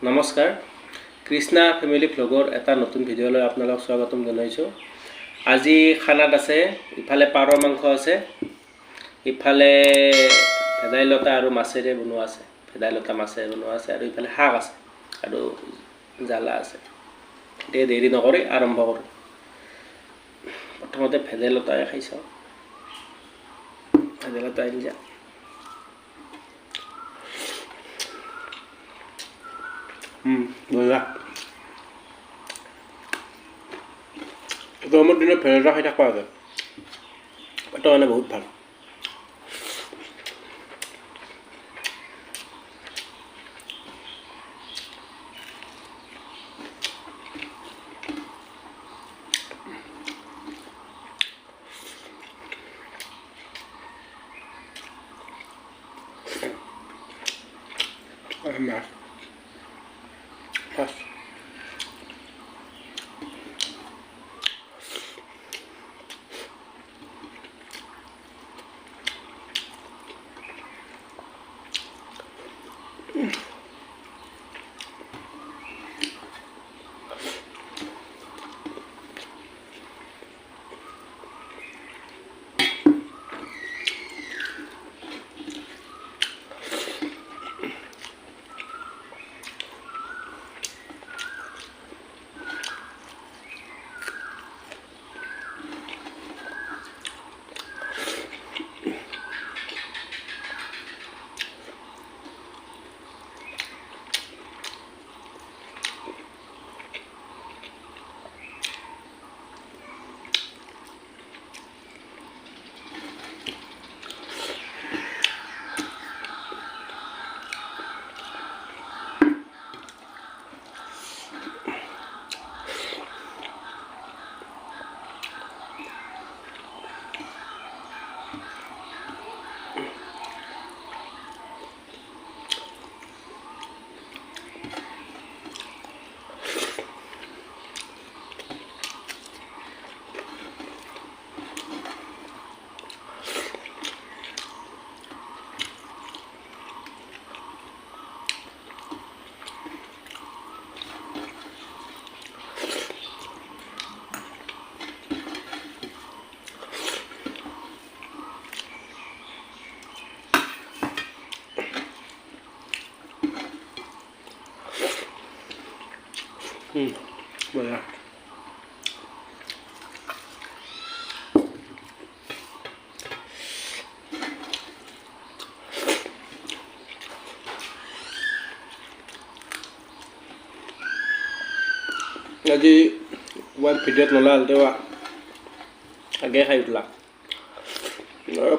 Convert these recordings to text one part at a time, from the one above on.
নমস্কাৰ কৃষ্ণা ফেমিলি ভ্লগৰ এটা নতুন ভিডিঅ'লৈ আপোনালোকক স্বাগতম জনাইছোঁ। আজি খানাত আছে ইফালে পাৰ মাংস আছে, ইফালে ভেদাইলতা আৰু মাছেৰে বনোৱা আছে, ভেদাইলতা মাছেৰে বনোৱা আছে আৰু ইফালে শাক আছে আৰু জ্বালা আছে। এতিয়া দেৰি নকৰি আৰম্ভ কৰোঁ। প্ৰথমতে ভেদাইলতাই খাই চাওঁ। ভেদাইলতা আঞ্জা বঢ়িয়া। গৰমৰ দিনত ভেদাইলতা খাই থাকিব লাগে, পেটৰ কাৰণে বহুত ভাল। মাছ বঢ়িয়া। আজি ৱাইফ ভিডিঅ'ত নোলাল, তেওঁ আগে খাই উঠলা।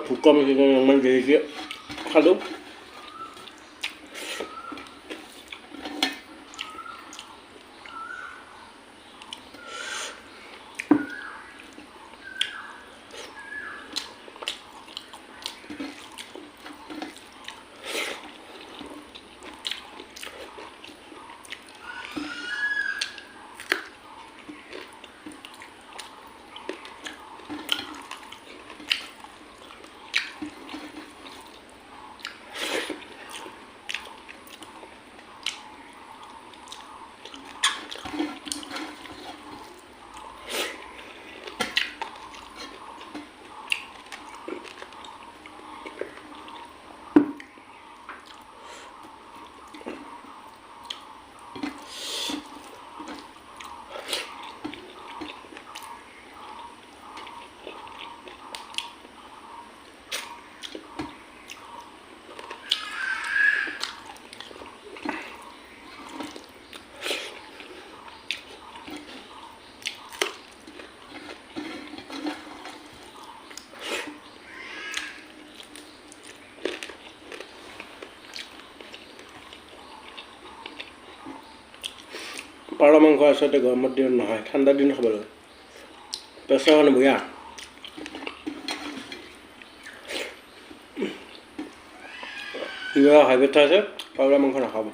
ভোক কম ইমান দেৰিকৈ খালোঁ। পাৰ মাংস আচলতে গৰমৰ দিনত নহয়, ঠাণ্ডা দিনত খাব লাগে। পেছাৰ কাৰণে বঢ়িয়া। কিবা হাই প্ৰেছাৰ আছে, পাৰ মাংস নাখাব।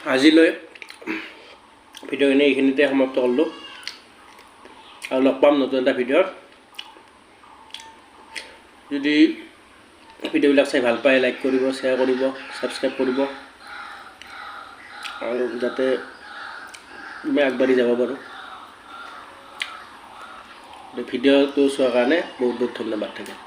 আজিলৈ ভিডিঅ'খিনি এইখিনিতে সমাপ্ত কৰিলোঁ আৰু লগ পাম নতুন এটা ভিডিঅ'ত যদি ভিডিঅ'বিলাক চাই ভাল পায় লাইক কৰিব শ্বেয়াৰ কৰিব ছাবস্ক্ৰাইব কৰিব আৰু যাতে মই আগবাঢ়ি যাব পাৰোঁ ভিডিঅ'টো চোৱাৰ কাৰণে বহুত বহুত ধন্যবাদ থাকিল